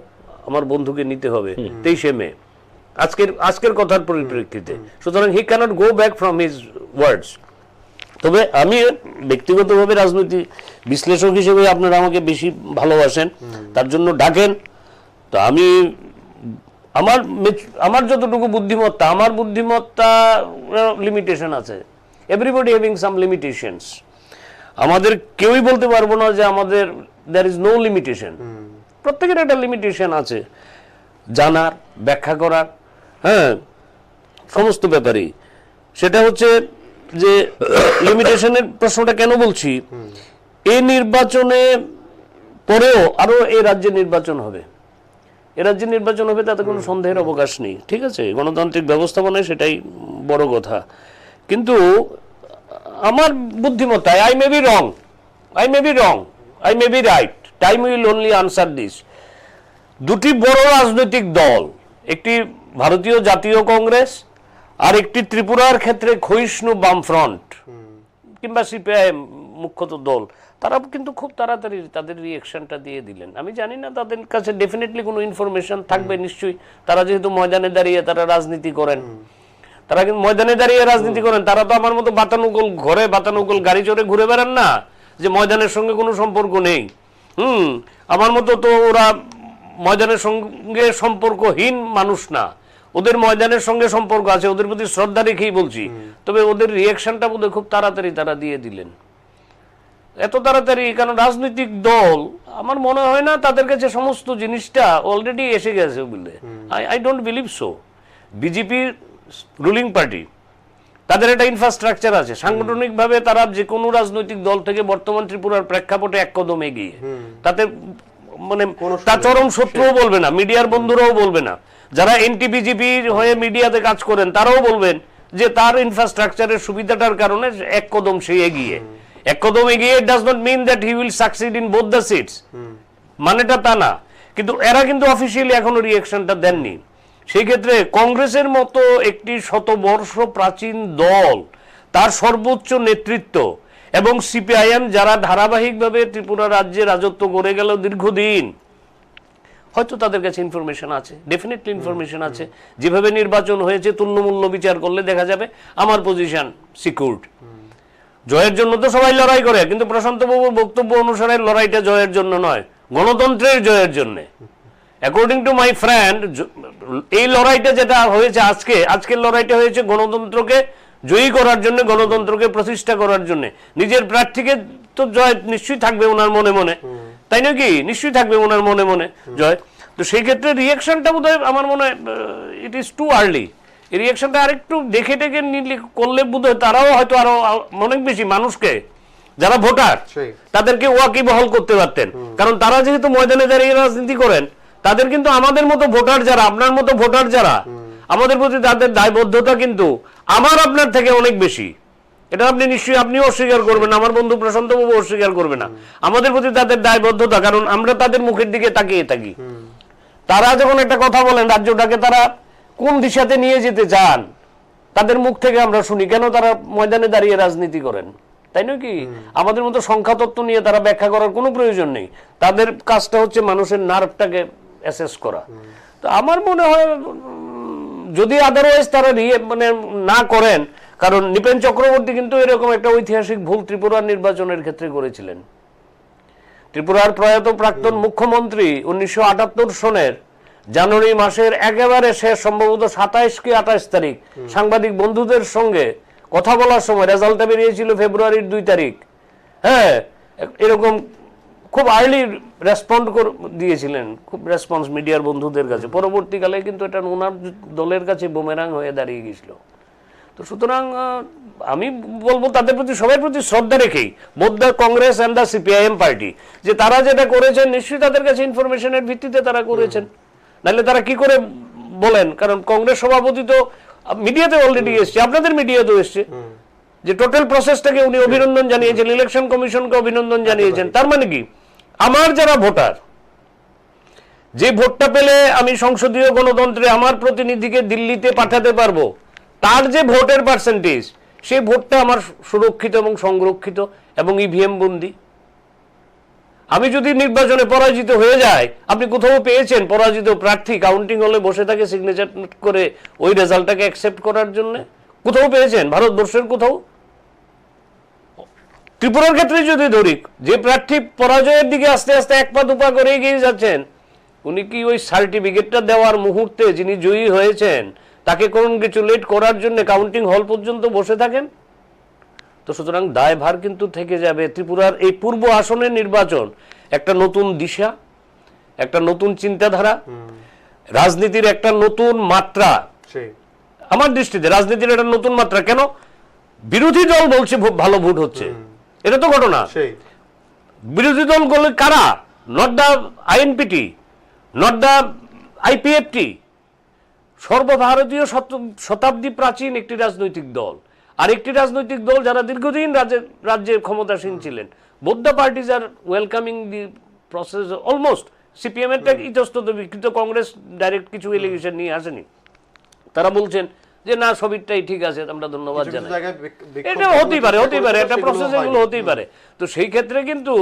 আমার বন্ধুকে নিতে হবে 23 মে, আজকের কথার পরিপ্রেক্ষিতে। সুতরাং he can't go back from his words. তবে আমি ব্যক্তিগতভাবে রাজনৈতিক বিশ্লেষক হিসেবে আপনারা আমাকে বেশি ভালোবাসেন, তার জন্য ডাকেন। তো আমি আমার যতটুকু বুদ্ধিমত্তা, আমার বুদ্ধিমত্তা লিমিটেশন আছে, এভরিবডি হ্যাভিং সাম লিমিটেশনস। আমাদের কেউই বলতে পারবো না যে আমাদের দ্যার ইজ নো লিমিটেশন, প্রত্যেকের একটা লিমিটেশন আছে, জানার, ব্যাখ্যা করার, হ্যাঁ, সমস্ত ব্যাপারেই। সেটা হচ্ছে যে লিমিটেশনের প্রশ্নটা কেন বলছি, এই নির্বাচনে পরেও আরো এই রাজ্যে নির্বাচন হবে, এ রাজ্যে নির্বাচন হবে তাতে কোনো সন্দেহের অবকাশ নেই, ঠিক আছে, গণতান্ত্রিক ব্যবস্থাপনায় সেটাই বড় কথা। কিন্তু আমার বুদ্ধিমত্তায় I may be wrong, I may be right, time will only answer this. দুটি বড় রাজনৈতিক দল, একটি ভারতীয় জাতীয় কংগ্রেস আর একটি ত্রিপুরার ক্ষেত্রে ক্ষয়িষ্ণু বামফ্রন্ট কিংবা সিপিআইএম মুখ্যত দল, তারা কিন্তু খুব তাড়াতাড়ি তাদের রিয়েকশনটা দিয়ে দিলেন। আমি জানি না তাদের কাছে ডেফিনেটলি কোনো ইনফরমেশন থাকবে নিশ্চয়ই, তারা যেহেতু ময়দানে দাঁড়িয়ে তারা রাজনীতি করেন, তারা কিন্তু ময়দানে দাঁড়িয়ে রাজনীতি করেন, তারা তো আমার মতো বাতানুকূল ঘরে বাতানুকূল গাড়ি চড়ে ঘুরে বেড়ান না যে ময়দানের সঙ্গে কোনো সম্পর্ক নেই। আমার মতো তো ওরা ময়দানের সঙ্গে সম্পর্কহীন মানুষ না, ওদের ময়দানের সঙ্গে সম্পর্ক আছে, ওদের প্রতি শ্রদ্ধা রেখেই বলছি। তবে ওদের রিয়েকশনটা বোধহয় খুব তাড়াতাড়ি তারা দিয়ে দিলেন, এত তাড়াতাড়ি, কারণ রাজনৈতিক দল আমার মনে হয় না তাদের কাছে সমস্ত জিনিসটা অলরেডি এসে গেছে বলে। I don't believe so. BJP ruling party, তাদের একটা ইনফ্রাস্ট্রাকচার আছে, সাংগঠনিকভাবে তারা যে কোনো রাজনৈতিক দল থেকে বর্তমান ত্রিপুরার প্রেক্ষাপটে এক কদম এগিয়ে, তাতে মানে তার চরম শত্রুও বলবে না, মিডিয়ার বন্ধুরাও বলবে না, যারা এনটি বিজেপি হয়ে মিডিয়াতে কাজ করেন তারাও বলবেন যে তার ইনফ্রাস্ট্রাকচারের সুবিধাটার কারণে এক কদম সে এগিয়ে। এক কদম এগিয়ে does not mean that he will succeed in both the seats, মানেটা তা না। কিন্তু এরা কিন্তু অফিসিয়ালি এখনো রিয়েকশনটা দেননি। সেই ক্ষেত্রে কংগ্রেসের মতো একটি শতবর্ষ প্রাচীন দল, তার সর্বোচ্চ নেতৃত্ব এবং সিপিআইএম যারা ধারাবাহিকভাবে ত্রিপুরা রাজ্যে রাজত্ব করে গেল দীর্ঘদিন, হয়তো তাদের কাছে ইনফরমেশন আছে, ডেফিনেটলি ইনফরমেশন আছে। যেভাবে নির্বাচন হয়েছে তুল্যমূল্য বিচার করলে দেখা যাবে আমার পজিশন সিকিউরড। জয়ের জন্য তো সবাই লড়াই করে, কিন্তু প্রশান্ত বাবুর বক্তব্য অনুসারে লড়াইটা জয়ের জন্য নয়, গণতন্ত্রের জয়ের জন্য। অ্যাকর্ডিং টু মাই ফ্রেন্ড, এই লড়াইটা যেটা হয়েছে আজকের লড়াইটা হয়েছে গণতন্ত্রকে জয়ী করার জন্য, গণতন্ত্রকে প্রতিষ্ঠা করার জন্য। নিজের প্রার্থীকে তো জয় নিশ্চয়ই থাকবে ওনার মনে মনে, তাই নাকি? নিশ্চয়ই থাকবে ওনার মনে মনে জয়। তো সেই ক্ষেত্রে রিয়েকশনটা বোধহয় আমার মনে হয় ইট ইজ টু আর্লি। এই রিয়েকশনটা আরেকটু দেখে টেকে নিলে করলে বোধহয় তারাও হয়তো আরো অনেক বেশি মানুষকে, যারা ভোটার, তাদেরকে ওয়াকিবহাল করতে পারতেন। কারণ তারা যেহেতু ময়দানে দাঁড়িয়ে রাজনীতি করেন, তাদের কিন্তু আমাদের মতো ভোটার যারা, আপনার মতো ভোটার যারা, আমাদের প্রতি তাদের দায়বদ্ধতা কিন্তু আমার আপনার থেকে অনেক বেশি। এটা আপনি নিশ্চয়ই আপনিও অস্বীকার করবেন, আমার বন্ধু প্রশান্ত বাবু অস্বীকার করবে না। আমাদের প্রতি তাদের দায়বদ্ধতা, কারণ আমরা তাদের মুখের দিকে তাকিয়ে থাকি। তারা যখন একটা কথা বলেন, রাজ্যটাকে তারা কোন দিশাতে নিয়ে যেতে চান, তাদের মুখ থেকে আমরা শুনি কেন তারা ময়দানে দাঁড়িয়ে রাজনীতি করেন, তাই নয় কি? আমাদের মতো সংখ্যা তত্ত্ব নিয়ে তারা ব্যাখ্যা করার কোনো প্রয়োজন নেই। তাদের কাজটা হচ্ছে মানুষের নার্ভটাকে অ্যাসেস করা। তো আমার মনে হয় যদি আদারওয়াইজ তারা মানে না করেন, কারণ নৃপেন চক্রবর্তী কিন্তু এরকম একটা ঐতিহাসিক ভুল ত্রিপুরার নির্বাচনের ক্ষেত্রে করেছিলেন। ত্রিপুরার প্রয়াত প্রাক্তন মুখ্যমন্ত্রী 1978 সনের জানুয়ারি মাসের একেবারে শেষ, সম্ভবত 27 কি 28 তারিখ, সাংবাদিক বন্ধুদের সঙ্গে কথা বলার সময়, রেজাল্টটা বেরিয়েছিল ফেব্রুয়ারির 2 তারিখ, হ্যাঁ, এরকম খুব আর্লি রেসপন্ড দিয়েছিলেন, খুব রেসপন্স মিডিয়ার বন্ধুদের কাছে। পরবর্তীকালে কিন্তু এটা ওনার দলের কাছে বুমেরাং হয়ে দাঁড়িয়ে গেছিল। তো সুতরাং আমি বলবো তাদের প্রতি, সবার প্রতি শ্রদ্ধা রেখেই, both the Congress and the CPIM party, যে তারা যেটা করেছেন নিশ্চয়ই তাদের কাছে ইনফরমেশনের ভিত্তিতে তারা করেছেন, নাহলে তারা কি করে বলেন? কারণ কংগ্রেস সভাপতি তো মিডিয়াতে অলরেডি এসছে, আপনাদের মিডিয়াতেও এসছে, যে টোটাল প্রসেসটাকে উনি অভিনন্দন জানিয়েছেন, ইলেকশন কমিশনকে অভিনন্দন জানিয়েছেন। তার মানে কি, আমার যারা ভোটার, যে ভোটটা পেলে আমি সংসদীয় গণতন্ত্রে আমার প্রতিনিধিকে দিল্লিতে পাঠাতে পারবো, তার যে ভোটের পার্সেন্টেজ, সেই ভোটটা আমার সুরক্ষিত এবং সংরক্ষিত এবং ইভিএম বন্দি। আমি যদি নির্বাচনে পরাজিত হয়ে যায়, আপনি কোথাও পেয়েছেন পরাজিত প্রার্থী কাউন্টিং হলে বসে থাকে সিগনেচার করে ওই রেজাল্টটাকে অ্যাকসেপ্ট করার জন্য? কোথাও পেয়েছেন ভারতবর্ষের কোথাও? ত্রিপুরার ক্ষেত্রে যদি ধরি, যে প্রার্থী পরাজয়ের দিকে আস্তে আস্তে এক পা দুপা করে এগিয়ে যাচ্ছেন, উনি কি ওই সার্টিফিকেটটা দেওয়ার মুহূর্তে যিনি জয়ী হয়েছেন তাকে কনগ্রেচুলেট করার জন্য কাউন্টিং হল পর্যন্ত বসে থাকেন? তো সুতরাং দায়ভার কিন্তু থেকে যাবে। ত্রিপুরার এই পূর্ব আসনের নির্বাচন একটা নতুন দিশা, একটা নতুন চিন্তাধারা, রাজনীতির একটা নতুন মাত্রা, আমার দৃষ্টিতে রাজনীতির একটা নতুন মাত্রা। কেন? বিরোধী দল বলছে ভালো ভোট হচ্ছে, এটা তো ঘটনা। বিরোধী দল বলে কারা? Not the INPT, not the IPFT সর্বভারতীয় শতাব্দী প্রাচীন একটি রাজনৈতিক দল, আর একটি রাজনৈতিক দল যারা দীর্ঘদিন রাজ্যের ক্ষমতাসীন ছিলেন। Both the parties R welcoming the process almost. CPM এর ইতস্তত বিকৃত, কংগ্রেস ডাইরেক্ট কিছু এলিগেশন নিয়ে আসেনি, তারা বলছেন যে না সবিরটাই ঠিক আছে, আমরা ধন্যবাদ জানাই। এটা হতেই পারে, একটা প্রসেস এগুলো হতেই পারে। তো সেই ক্ষেত্রে কিন্তু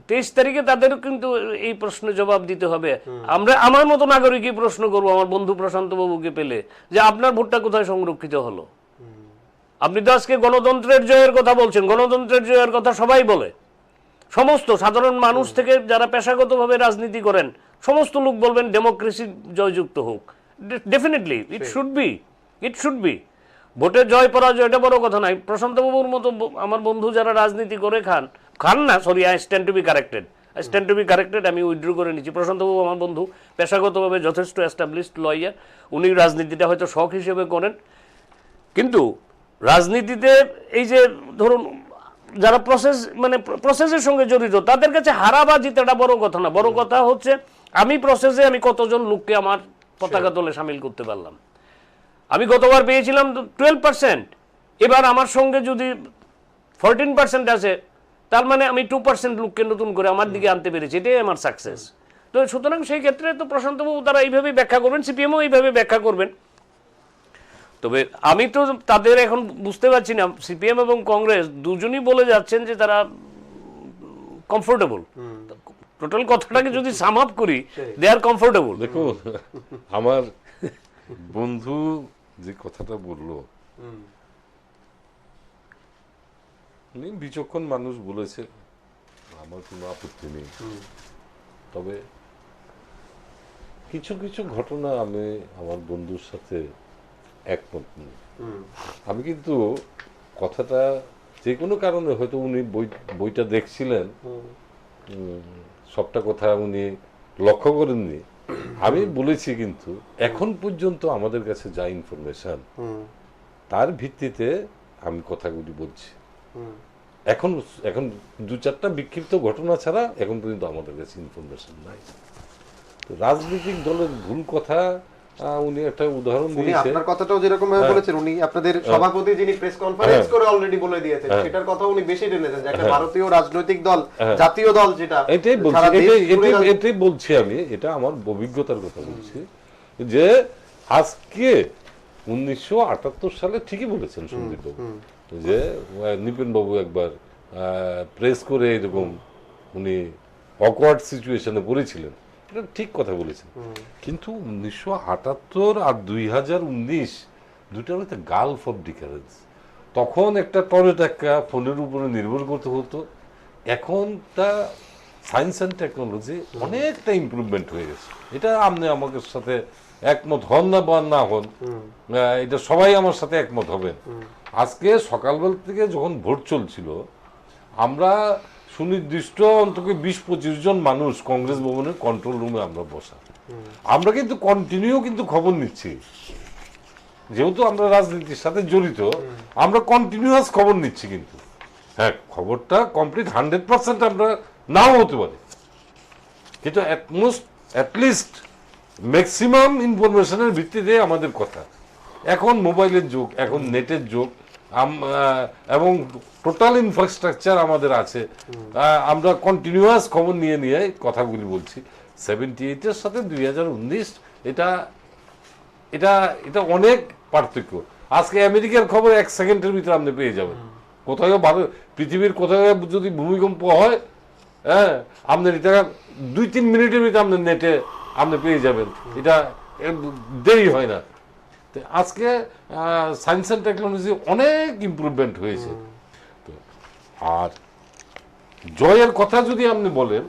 23 তারিখে তাদের কিন্তু এই প্রশ্নের জবাব দিতে হবে। আমার মতো নাগরিকই প্রশ্ন করবো আমার বন্ধু প্রশান্ত বাবুকে পেলে, যে আপনার ভোটটা কোথায় সংরক্ষিত হলো? আপনি তো আজকে গণতন্ত্রের জয়ের কথা বলছেন, গণতন্ত্রের জয়ের কথা সবাই বলে, সমস্ত সাধারণ মানুষ থেকে যারা পেশাগতভাবে রাজনীতি করেন সমস্ত লোক বলবেন ডেমোক্রেসি জয়যুক্ত হোক। Definitely it should be. ভোটের জয় পরাজয় এটা বড় কথা নয়। প্রশান্ত বাবুর মতো আমার বন্ধু যারা রাজনীতি করে খান না, sorry, I stand two B corrected, আমি উইথড্র করে নিচ্ছি। প্রশান্ত বাবু আমার বন্ধু, পেশাগতভাবে যথেষ্ট এস্টাবলিশড লয়ার, উনি রাজনীতিটা হয়তো শখ হিসেবে করেন, কিন্তু রাজনীতিতে এই যে ধরুন যারা প্রসেসের সঙ্গে জড়িত তাদের কাছে হারা বা জিতাটা বড় কথা না। বড় কথা হচ্ছে আমি কতজন লোককে আমার পতাকা দলে সামিল করতে পারলাম। আমি গতবার পেয়েছিলাম 12%, এবার আমার সঙ্গে যদি 14% আছে, তার মানে আমি 2% লোককে নতুন করে আমার দিকে আনতে পেরেছি, এটাই আমার সাকসেস। তো সুতরাং সেই ক্ষেত্রে তো প্রশান্তবাবু তারা এইভাবেই ব্যাখ্যা করবেন, সিপিএমও এইভাবে ব্যাখ্যা করবেন। তবে আমি তো তাদের এখন বুঝতে পারছি না, সিপিএম এবং কংগ্রেস দুজনই বলে যাচ্ছেন যে তারা কমফোর্টেবল। টোটাল কথাটাকে যদি সাম আপ করি, দে আর কমফোর্টেবল। দেখুন, আমার বন্ধু যে কথাটা বললো, উনি বিচক্ষণ মানুষ বলেছে, আমার কোনো আপত্তি নেই। তবে কিছু কিছু ঘটনা আমি আমার বন্ধুর সাথে একমত নই। আমি কিন্তু কথাটা যে কোনো কারণে, হয়তো উনি বইটা দেখছিলেন, সবটা কথা উনি লক্ষ্য করেননি। আমি বলেছি কিন্তু এখন পর্যন্ত আমাদের কাছে যা ইনফরমেশন, তার ভিত্তিতে আমি কথাগুলি বলছি। এখন 2-4টা বিক্ষিপ্ত ঘটনা ছাড়া এখন পর্যন্ত আমাদের কাছে ইনফরমেশন নাই। রাজনৈতিক দলের ভুল কথা উনি একটা উদাহরণ দিয়েছেন। আপনার কথাটাও যেরকম ভাবে বলেছেন, উনি আপনাদের সভাপতি যিনি প্রেস কনফারেন্স করে অলরেডি বলে দিয়েছেন, সেটার কথা উনি বেশি টেনেছেন যে একটা ভারতীয় রাজনৈতিক দল, জাতীয় দল, যেটা এটাই বলছি আমি, এটা আমার অভিজ্ঞতার কথা বলছি, যে আজকে 1978 সালে ঠিকই বলেছেন সন্দীপ বাবু, যে নিপেন বাবু একবার প্রেস করে এরকম উনি অকওয়ার্ড সিচুয়েশনে পড়েছিলেন, এটা ঠিক কথা বলেছেন। কিন্তু 1978 আর 2019 দুটার মধ্যে গালফ অফ ডিফারেন্স। তখন একটা টরেটাক্কা ফোনের উপরে নির্ভর করতে হতো, এখন তা সায়েন্স অ্যান্ড টেকনোলজি অনেকটা ইমপ্রুভমেন্ট হয়ে গেছে। এটা আপনি আমাকে সাথে একমত হন না বা না হন, এটা সবাই আমার সাথে একমত হবেন। আজকে সকালবেলা থেকে যখন ভোট চলছিল, আমরা সুনির্দিষ্ট অন্তত 20-25 জন মানুষ কংগ্রেস ভবনের কন্ট্রোল রুমে আমরা বসা, আমরা কিন্তু কন্টিনিউ কিন্তু খবর নিচ্ছি, যেহেতু আমরা রাজনীতির সাথে জড়িত, আমরা কন্টিনিউয়াস খবর নিচ্ছি। কিন্তু হ্যাঁ, খবরটা কমপ্লিট 100% আমরা নাও হতে পারে, কিন্তু অ্যাটলিস্ট ম্যাক্সিমাম ইনফরমেশনের ভিত্তিতে আমাদের কথা। এখন মোবাইলের যুগ, এখন নেটের যুগ, এবং টোটাল ইনফ্রাস্ট্রাকচার আমাদের আছে, আমরা কন্টিনিউয়াস খবর নিয়ে নিয়ে কথাগুলি বলছি। 78-এর সাথে 2019 এটা এটা এটা অনেক পার্থক্য। আজকে আমেরিকার খবর 1 সেকেন্ডের ভিতরে আপনি পেয়ে যাবেন। কোথাও পৃথিবীর কোথাও যদি ভূমিকম্প হয়, হ্যাঁ, আপনার এটা 2-3 মিনিটের ভিতরে আপনার নেটে আপনি পেয়ে যাবেন, এটা দেরি হয় না। আজকে সায়েন্স অ্যান্ড টেকনোলজি অনেক ইমপ্রুভমেন্ট হয়েছে। আর জয়ের কথা যদি আপনি বলেন,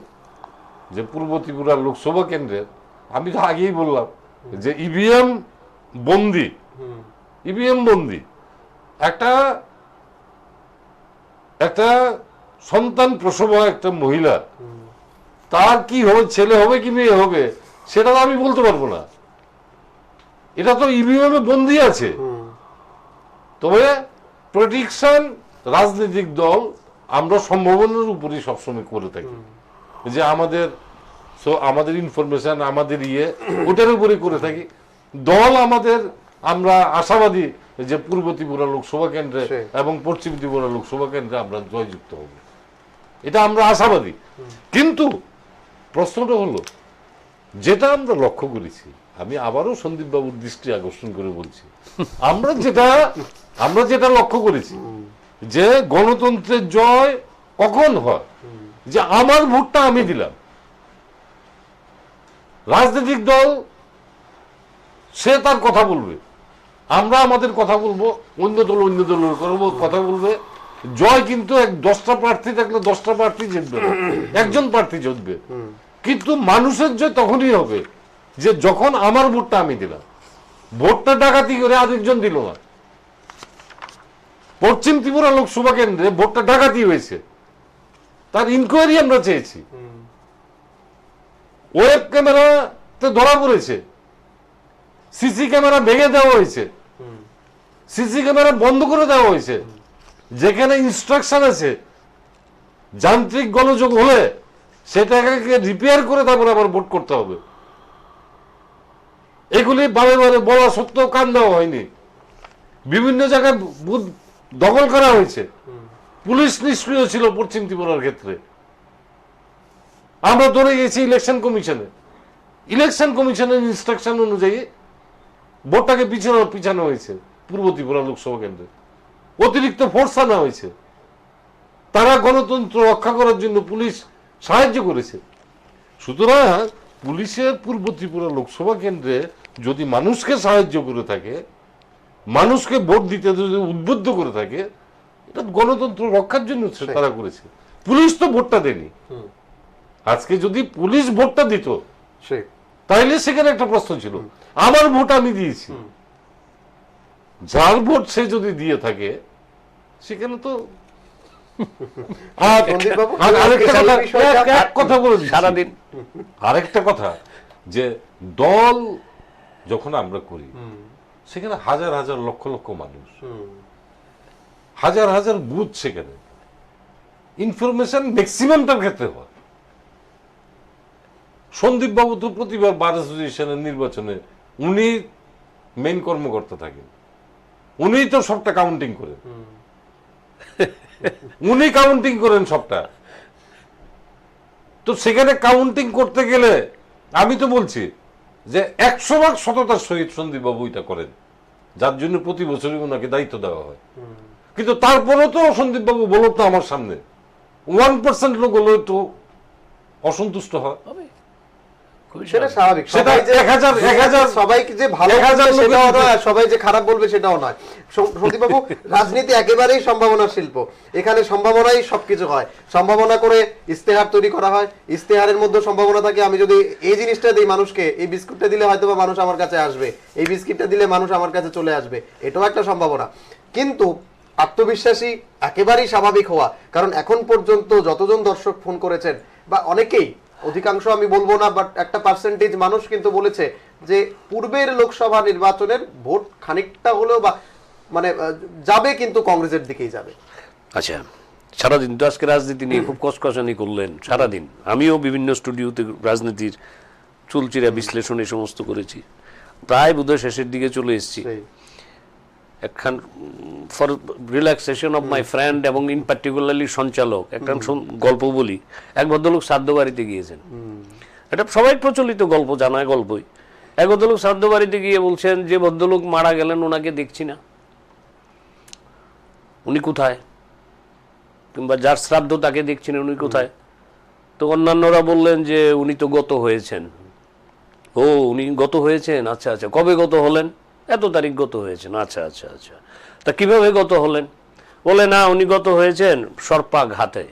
যে পূর্ব ত্রিপুরা লোকসভা কেন্দ্রের, আমি তো আগেই বললাম যে ইভিএম বন্দি, একটা সন্তান প্রসব একটা মহিলা, তার কি হবে, ছেলে হবে কি মেয়ে হবে, সেটা তো আমি বলতে পারবো না, এটা তো ইভিএম এ বন্দি আছে। তবে প্রেডিকশন রাজনৈতিক দল আমরা সম্ভাবনার উপরই সবসময় করে থাকি, যে আমাদের সো আমাদের ইনফরমেশন আমাদের ওটার উপরে করে থাকি। দল আমাদের, আমরা আশাবাদী যে পূর্ব ত্রিপুরা লোকসভা কেন্দ্রে এবং পশ্চিম ত্রিপুরা লোকসভা কেন্দ্রে আমরা জয়যুক্ত হব, এটা আমরা আশাবাদী। কিন্তু প্রশ্নটা হলো, যেটা আমরা লক্ষ্য করেছি, আমি আবারও সন্দীপ বাবুর দৃষ্টি আকর্ষণ করে বলছি, আমরা যেটা লক্ষ্য করেছি যে গণতন্ত্রের জয় কখন হয়, যে আমার ভোটটা আমি দিলাম, রাজনৈতিক দল সে তার কথা বলবে, আমরা আমাদের কথা বলবো, অন্য দল অন্য দলের কথা বলবে। জয় কিন্তু 10টা প্রার্থী থাকলে 10টা প্রার্থী জিতবে না, একজন প্রার্থী জিতবে। কিন্তু মানুষের জয় তখনই হবে যে যখন আমার ভোটটা আমি দিলাম, ভোটটা ডাকাতি করে আরেকজন দিল না। পশ্চিম ত্রিপুরা লোকসভা কেন্দ্রে ভোটটা ডাকাতি হয়েছে, তার ইনকোয়ারি আমরা চেয়েছি, ওয়েব ক্যামেরাতে ধরা পড়েছে, সিসি ক্যামেরা ভেঙে দেওয়া হয়েছে, সিসি ক্যামেরা বন্ধ করে দেওয়া হয়েছে, যেখানে ইনস্ট্রাকশন আছে যান্ত্রিক গোলযোগ হলে সেটাকে রিপেয়ার করে তারপরে আবার ভোট করতে হবে। এগুলি বারে বারে বলা সত্ত্বেও কান দেওয়া হয়নি। বিভিন্ন জায়গায় বুথ দখল করা হয়েছে, পুলিশ নিষ্ক্রিয় ছিল পশ্চিম ত্রিপুরার ক্ষেত্রে। আমরা ধরে গেছি ইলেকশন কমিশনের ইনস্ট্রাকশন অনুযায়ী ভোটটাকে পিছানো হয়েছে পূর্ব ত্রিপুরা লোকসভা কেন্দ্রে, অতিরিক্ত ফোর্স আনা হয়েছে। তারা গণতন্ত্র রক্ষা করার জন্য পুলিশ সাহায্য করেছে। সুতরাং পুলিশের পূর্ব ত্রিপুরা লোকসভা কেন্দ্রে যদি মানুষকে সাহায্য করে থাকে, মানুষকে ভোট দিতে যদি উদ্বুদ্ধ করে থাকে, এটা গণতন্ত্র রক্ষার জন্য তারা করেছে। পুলিশ তো ভোটটা দেয়নি। আজকে যদি পুলিশ ভোটটা দিত তাইলে সেখানে একটা প্রশ্ন ছিল, আমার ভোট আমি দিয়েছি। যার ভোট সে যদি দিয়ে থাকে সেখানে তো আরেকটা কথা, যে দল যখন আমরা করি সেখানে হাজার হাজার লক্ষ লক্ষ মানুষ, হাজার হাজার বুথ, সেখানে ইনফরমেশন ম্যাক্সিমামটার ক্ষেত্রে হয়। সন্দীপ বাবু তো প্রতিবার বার অ্যাসোসিয়েশনের নির্বাচনে উনি মেইন কর্মকর্তা থাকেন, উনি তো সবটা কাউন্টিং করেন, উনি কাউন্টিং করেন সবটা। তো সেখানে কাউন্টিং করতে গেলে আমি তো বলছি যে 100% সততার সহিত সন্দীপ বাবু এটা করেন, যার জন্য প্রতি বছরই ওনাকে দায়িত্ব দেওয়া হয়। কিন্তু তারপরেও তো সন্দীপ বাবু বলো তো আমার সামনে 1% লোক হলো একটু অসন্তুষ্ট হয়। সেটা স্বাভাবিক, সবাইকে যে ভালো সেটাও নয়, সবাই যে খারাপ বলবে সেটাও নয়। সন্দীপবাবু, রাজনীতি একেবারেই সম্ভাবনার শিল্প, এখানে সম্ভাবনাই সবকিছু হয়। সম্ভাবনা করে ইস্তেহার তৈরি করা হয়, ইস্তেহারের মধ্যে সম্ভাবনা থাকে আমি যদি এই জিনিসটা দিই মানুষকে, এই বিস্কুটটা দিলে হয়তো বা মানুষ আমার কাছে আসবে, এই বিস্কিটটা দিলে মানুষ আমার কাছে চলে আসবে, এটাও একটা সম্ভাবনা। কিন্তু আত্মবিশ্বাসী একেবারেই স্বাভাবিক হওয়া, কারণ এখন পর্যন্ত যতজন দর্শক ফোন করেছেন বা অনেকেই, অধিকাংশ আমি বলবো না, বাট একটা পার্সেন্টেজ মানুষ কিন্তু বলেছে যে পূর্বের লোকসভা নির্বাচনের ভোট খানিকটা হলেও বা মানে যাবে, কিন্তু কংগ্রেসের দিকেই যাবে। আচ্ছা, সারাদিন তো আজকে রাজনীতি নিয়ে খুব কসকসানি করলেন সারাদিন। আমিও বিভিন্ন স্টুডিওতে রাজনীতির চুলচিরা বিশ্লেষণ এই সমস্ত করেছি, প্রায় বোধহয় শেষের দিকে চলে এসেছি। একখান for relaxation of my friend এবং ইন পার্টিকুলারলি সঞ্চালক একটা গল্প বলি। এক ভদ্রলোক শ্রাদ্ধ বাড়িতে গিয়েছেন, এটা সবাই প্রচলিত গল্প, জানায় গল্পই। এক ভদ্রলোক শ্রাদ্ধ বাড়িতে গিয়ে বলছেন যে ভদ্রলোক মারা গেলেন, ওনাকে দেখছি না, উনি কোথায়, কিংবা যার শ্রাদ্ধ তাকে দেখছি না, উনি কোথায়। তো অন্যান্যরা বললেন যে উনি তো গত হয়েছেন। ও, উনি গত হয়েছেন, আচ্ছা আচ্ছা, কবে গত হলেন? এত তারিখ গত হয়েছেন, আচ্ছা আচ্ছা আচ্ছা। তা কিভাবে গত হলেন? বলে না, উনি গত হয়েছেন সর্পাঘাতে,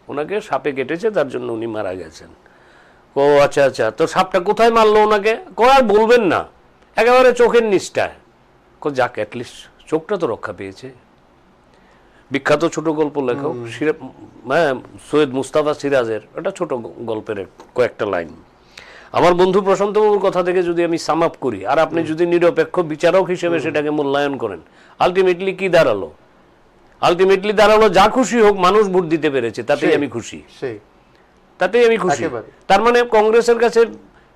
ওনাকে সাপে কেটেছে, তার জন্য উনি মারা গেছেন। ও আচ্ছা আচ্ছা, তো সাপটা কোথায় মারলো ওনাকে? আর বলবেন না, একেবারে চোখের নিচটায়। যাক, অ্যাটলিস্ট চোখটা তো রক্ষা পেয়েছে। বিখ্যাত ছোট গল্প লেখক সৈয়দ মুস্তাফা সিরাজের একটা ছোট গল্পের কয়েকটা লাইন। আমার বন্ধু প্রশান্ত বাবুর কথা থেকে যদি আমি সাম আপ করি, আর আপনি যদি নিরপেক্ষ বিচারক হিসেবে সেটাকে মূল্যায়ন করেন, আলটিমেটলি কি দাঁড়ালো? আলটিমেটলি দাঁড়ালো যা খুশি হোক, মানুষ ভোট দিতে পেরেছে, তাতেই আমি খুশি। তাতেই আমি খুশি। একেবারে। তার মানে কংগ্রেসের কাছে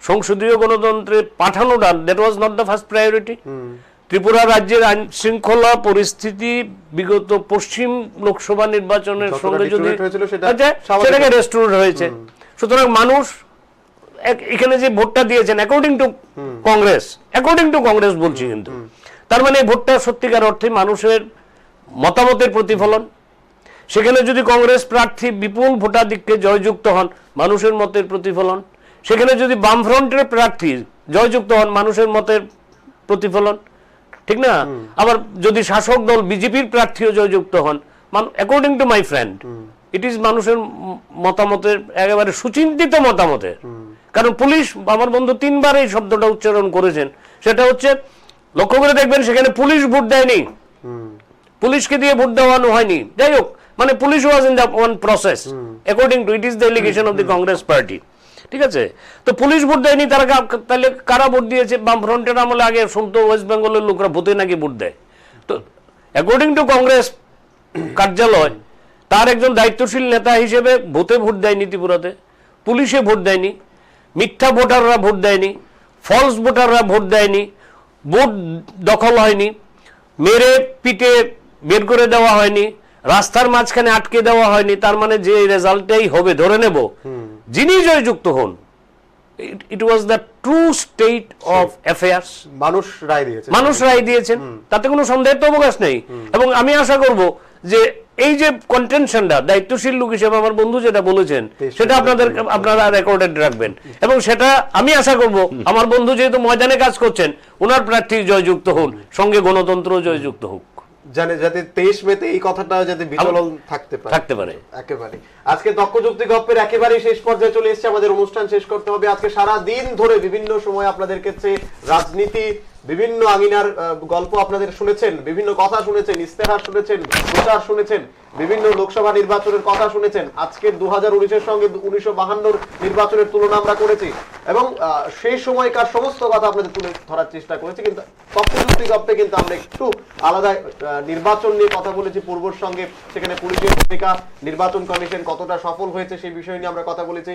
সংসদীয় গণতন্ত্রে পাঠানোটা that was not the first priority. Tripura রাজ্যের আইন শৃঙ্খলা পরিস্থিতি বিগত পশ্চিম লোকসভা নির্বাচনের যতটা সঙ্গে যদি deteriorate হয়েছিল সেটা আচ্ছা, স্বাভাবিক। সেটাকে রেস্টোর হয়েছে। সুতরাং মানুষ এখানে যে ভোটটা দিয়েছেন অ্যাকর্ডিং টু কংগ্রেস বলছি, কিন্তু তার মানে এই ভোটটা সত্যিকার অর্থে মানুষের মতামতের প্রতিফলন। সেখানে যদি কংগ্রেস প্রার্থী বিপুল ভোটাধিক্যে জয়যুক্ত হন, মানুষের মতের প্রতিফলন। সেখানে যদি বামফ্রন্টের প্রার্থী জয়যুক্ত হন, মানুষের মতের প্রতিফলন, ঠিক না? আবার যদি শাসক দল বিজেপির প্রার্থীও জয়যুক্ত হন, according to my friend, it is মানুষের মতামতের একেবারে সুচিন্তিত মতামতের। কারণ পুলিশ, আমার বন্ধু 3 বার এই শব্দটা উচ্চারণ করেছেন, সেটা হচ্ছে লক্ষ্য করে দেখবেন সেখানে পুলিশ ভোট দেয়নি, পুলিশকে দিয়ে ভোট দেওয়ানো হয়নি। যাই হোক, মানে police was in the one process according to it is the allegation of the Congress party, ঠিক আছে? তো পুলিশ ভোট দেয়নি, তারা তাহলে কারা ভোট দিয়েছে? বামফ্রন্টের আমলে আগে শুনতো ওয়েস্ট বেঙ্গলের লোকরা ভোটে নাকি ভোট দেয়। তো অ্যাকর্ডিং টু কংগ্রেস কার্যালয়, তার একজন দায়িত্বশীল নেতা হিসেবে ভোটে ভোট দেয়নি ত্রিপুরাতে, পুলিশে ভোট দেয়নি, মিথ্যা ভোটাররা ভোট দেয়নি, ফলস ভোটাররা ভোট দেয়নি, ভোট দখল হয়নি, মেরে পিটে বের করে দেওয়া হয়নি, রাস্তার মাঝখানে আটকে দেওয়া হয়নি। তার মানে যে রেজাল্টটাই হবে ধরে নেব যিনি জয়যুক্ত হন, it was the true state of affairs. মানুষ রায় দিয়েছেন, তাতে কোনো সন্দেহের তো অবকাশ নেই। এবং আমি আশা করব যে এই যে কন্টেনশনটা দায়িত্বশীল লোক হিসেবে আমার বন্ধু যেটা বলেছেন, সেটা আপনারা রেকর্ডেড রাখবেন। এবং সেটা আমি আশা করব আমার বন্ধু যেহেতু ময়দানে কাজ করছেন, ওনার প্রার্থী জয়যুক্ত হন, সঙ্গে গণতন্ত্র জয়যুক্ত হোক, যাতে 23 মেতে এই কথাটা যাতে বিচলন থাকতে পারে। একেবারে আজকে দক্ষ যুক্তি গল্পের একেবারে শেষ পর্যায়ে চলে এসেছে, আমাদের অনুষ্ঠান শেষ করতে হবে। আজকে সারা দিন ধরে বিভিন্ন সময় আপনাদের কাছে রাজনীতি, বিভিন্ন আঙিনার গল্প আপনাদের শুনেছেন, বিভিন্ন কথা শুনেছেন, ইস্তেহার শুনেছেন, প্রচার শুনেছেন, বিভিন্ন লোকসভা নির্বাচনের কথা শুনেছেন। আজকে 2019-এর সঙ্গে 1952 নির্বাচনের তুলনা আমরা করেছি এবং সেই সময়কার সমস্ত কথা আপনাদের তুলে ধরার চেষ্টা করেছি। কিন্তু তথ্যযুক্তি গল্পে কিন্তু আমরা একটু আলাদা নির্বাচন নিয়ে কথা বলেছি পূর্বর সঙ্গে, সেখানে পুলিশের ভূমিকা, নির্বাচন কমিশন কতটা সফল হয়েছে সেই বিষয় নিয়ে আমরা কথা বলেছি।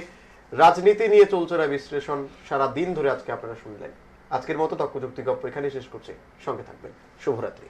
রাজনীতি নিয়ে চলছে না বিশ্লেষণ সারা দিন ধরে আজকে আপনারা শুনলেন। আজকের মতো তথ্যযুক্তি গল্প এখানে শেষ করছি, সঙ্গে থাকবেন। শুভরাত্রি।